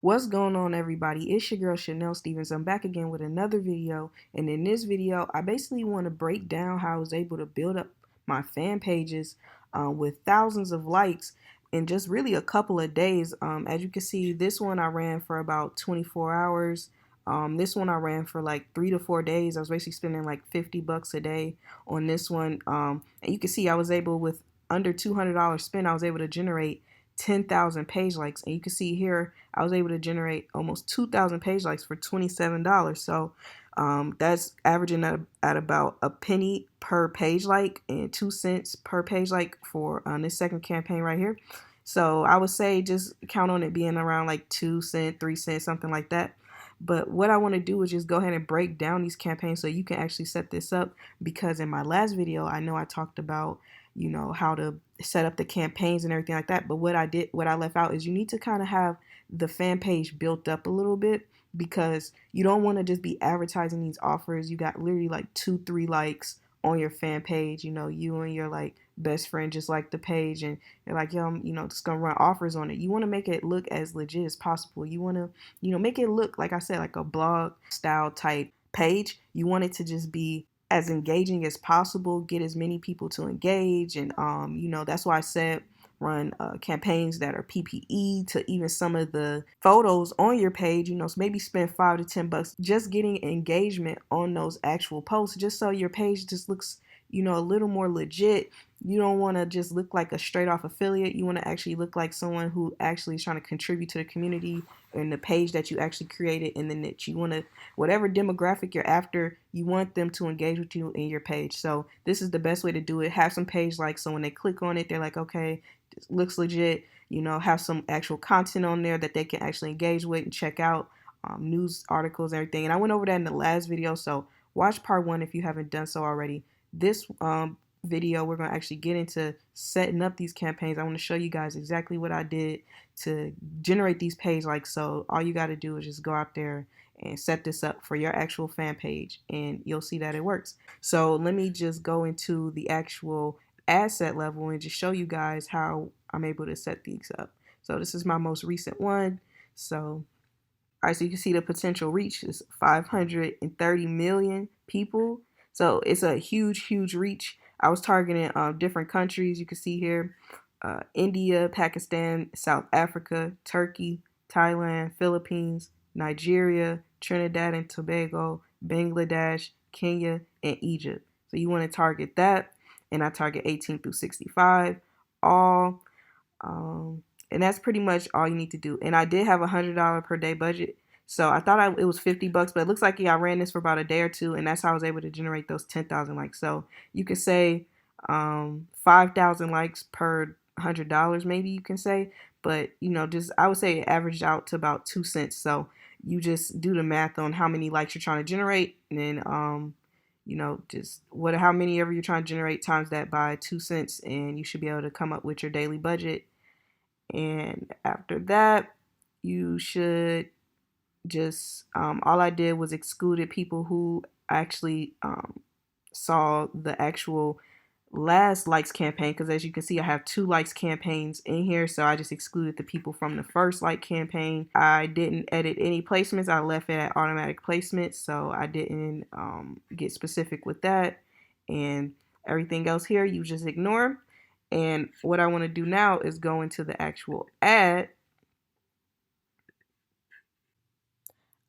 What's going on, everybody? It's your girl Chanel Stevens. I'm back again with another video, and in this video I basically want to break down how I was able to build up my fan pages with thousands of likes in just really a couple of days. As you can see, this one I ran for about 24 hours. This one I ran for like 3 to 4 days. I was basically spending like $50 a day on this one, and you can see I was able, with under $200 spent, I was able to generate 10,000 page likes. And you can see here I was able to generate almost 2,000 page likes for $27. So that's averaging at about a penny per page like and 2 cents per page like for this second campaign right here. So I would say just count on it being around like 2 cents, 3 cents, something like that. But what I want to do is just go ahead and break down these campaigns so you can actually set this up, because in my last video I know I talked about, how to set up the campaigns and everything like that. But what I left out is you need to kind of have the fan page built up a little bit, because you don't want to just be advertising these offers. You got literally like 2-3 likes on your fan page. You and your like best friend just like the page, and you're like, yo, I'm, just gonna run offers on it. You want to make it look as legit as possible. You want to, make it look, like I said, like a blog style type page. You want it to just be as engaging as possible, get as many people to engage. And that's why I said run campaigns that are PPE to even some of the photos on your page. So maybe spend $5 to $10 just getting engagement on those actual posts, just so your page just looks, a little more legit. You don't want to just look like a straight off affiliate. You want to actually look like someone who actually is trying to contribute to the community and the page that you actually created in the niche. You want to, whatever demographic you're after, you want them to engage with you in your page. So this is the best way to do it. Have some page likes, so when they click on it, they're like, okay, this looks legit. Have some actual content on there that they can actually engage with and check out, news articles, everything. And I went over that in the last video, so watch part 1 if you haven't done so already. This video, we're going to actually get into setting up these campaigns. I want to show you guys exactly what I did to generate these page likes. So all you got to do is just go out there and set this up for your actual fan page, and you'll see that it works. So let me just go into the actual ad set level and just show you guys how I'm able to set these up. So this is my most recent one. So all right, so you can see the potential reach is 530 million people. So it's a huge reach. I was targeting different countries. You can see here, India, Pakistan, South Africa, Turkey, Thailand, Philippines, Nigeria, Trinidad and Tobago, Bangladesh, Kenya, and Egypt. So you want to target that. And I target 18 through 65, all. And that's pretty much all you need to do. And I did have $100 per day budget. So I thought it was $50, but it looks like, yeah, I ran this for about a day or two, and that's how I was able to generate those 10,000 likes. So you could say 5,000 likes per $100, maybe you can say. But, just I would say it averaged out to about 2 cents. So you just do the math on how many likes you're trying to generate, and then just how many ever you're trying to generate, times that by 2 cents, and you should be able to come up with your daily budget. And after that, you should just all I did was excluded people who actually saw the actual last likes campaign, because as you can see I have 2 likes campaigns in here. So I just excluded the people from the first like campaign. I didn't edit any placements. I left it at automatic placements, so I didn't get specific with that. And everything else here you just ignore. And what I want to do now is go into the actual ad.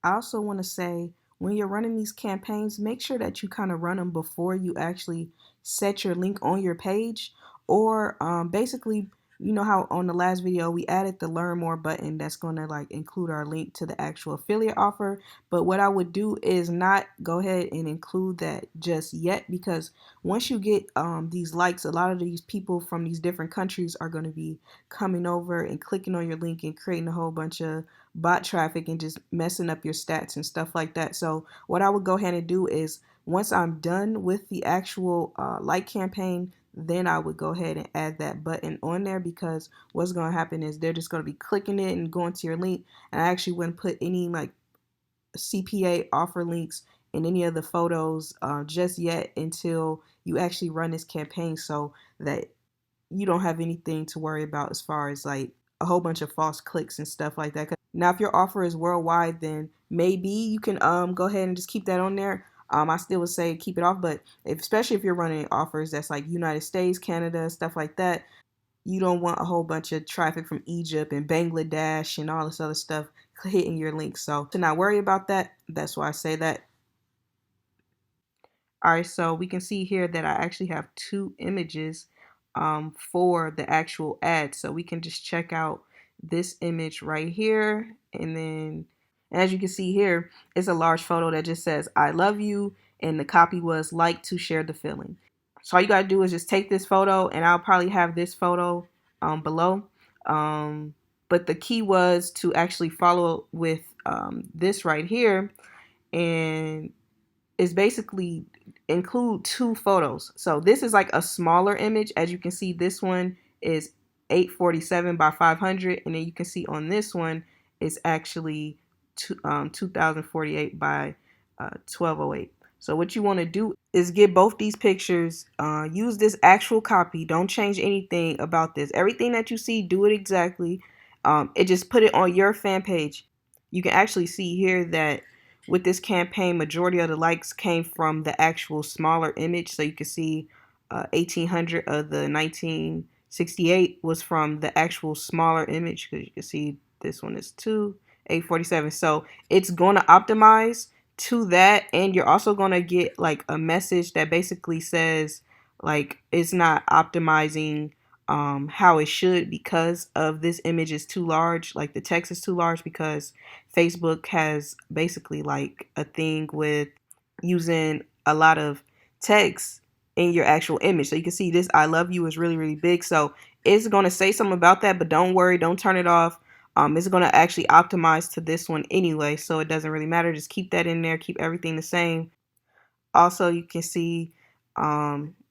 I also want to say, when you're running these campaigns, make sure that you kind of run them before you actually set your link on your page. Or basically, you know how on the last video we added the learn more button that's going to like include our link to the actual affiliate offer. But what I would do is not go ahead and include that just yet, because once you get these likes, a lot of these people from these different countries are going to be coming over and clicking on your link and creating a whole bunch of bot traffic and just messing up your stats and stuff like that. So what I would go ahead and do is, once I'm done with the actual like campaign, then I would go ahead and add that button on there, because what's going to happen is they're just going to be clicking it and going to your link. And I actually wouldn't put any like CPA offer links in any of the photos just yet, until you actually run this campaign, so that you don't have anything to worry about as far as like a whole bunch of false clicks and stuff like that. Now, if your offer is worldwide, then maybe you can go ahead and just keep that on there. I still would say keep it off, but especially if you're running offers that's like United States, Canada, stuff like that, you don't want a whole bunch of traffic from Egypt and Bangladesh and all this other stuff hitting your links. So to not worry about that, that's why I say that. All right, so we can see here that I actually have two images for the actual ad. So we can just check out this image right here. And as you can see here, it's a large photo that just says, I love you. And the copy was like to share the feeling. So all you got to do is just take this photo, and I'll probably have this photo below. But the key was to actually follow with this right here. And is basically include two photos. So this is like a smaller image. As you can see, this one is 847 by 500, and then you can see on this one is actually 2048 by 1208. So what you want to do is get both these pictures, use this actual copy. Don't change anything about this. Everything that you see, do it exactly. It just put it on your fan page. You can actually see here that with this campaign, majority of the likes came from the actual smaller image. So you can see 1800 of the 1968 was from the actual smaller image, because you can see this one is 847. So it's going to optimize to that, and you're also going to get like a message that basically says like it's not optimizing how it should, because of this image is too large, like the text is too large, because Facebook has basically like a thing with using a lot of text in your actual image. So you can see this I love you is really, really big. So it's going to say something about that, but don't worry, don't turn it off. It's going to actually optimize to this one anyway, so it doesn't really matter. Just keep that in there, keep everything the same. Also, you can see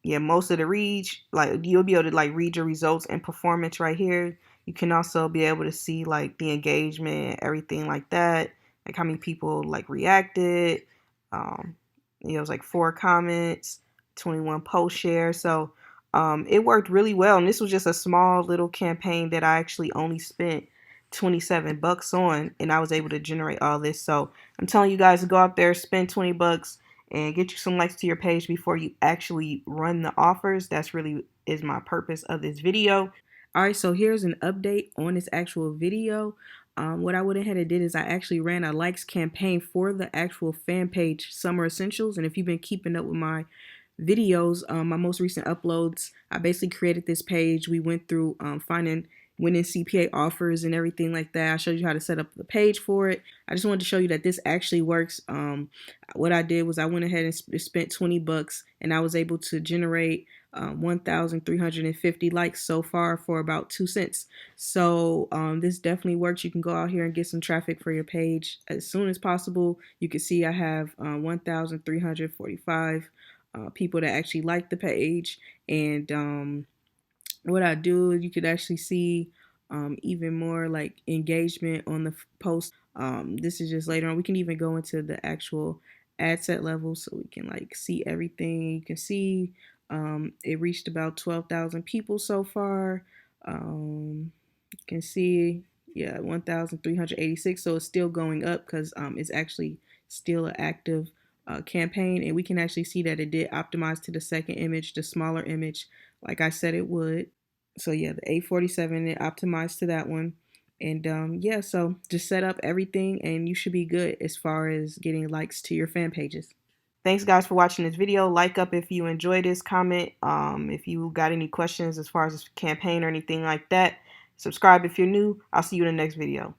yeah, most of the reach, like you'll be able to like read your results and performance right here. You can also be able to see like the engagement, everything like that, like how many people like reacted. It was like 4 comments, 21 post shares. So it worked really well, and this was just a small little campaign that I actually only spent $27 on, and I was able to generate all this. So I'm telling you guys to go out there, spend $20 and get you some likes to your page before you actually run the offers. That's really is my purpose of this video. All right, so here's an update on this actual video. What I went ahead and did is I actually ran a likes campaign for the actual fan page Summer Essentials. And if you've been keeping up with my videos, my most recent uploads, I basically created this page. We went through finding winning CPA offers and everything like that. I showed you how to set up the page for it. I just wanted to show you that this actually works. What I did was I went ahead and spent $20, and I was able to generate 1,350 likes so far for about 2 cents. So this definitely works. You can go out here and get some traffic for your page as soon as possible. You can see I have 1,345 people that actually like the page, and what I do is you could actually see even more like engagement on the post. This is just later on. We can even go into the actual ad set level, so we can like see everything. You can see it reached about 12,000 people so far. You can see, yeah, 1,386. So it's still going up, because it's actually still an active campaign, and we can actually see that it did optimize to the second image, the smaller image, like I said it would. So yeah, the 847, it optimized to that one. And yeah, so just set up everything and you should be good as far as getting likes to your fan pages. Thanks guys for watching this video. Like up if you enjoyed this, comment if you got any questions as far as this campaign or anything like that. Subscribe if you're new. I'll see you in the next video.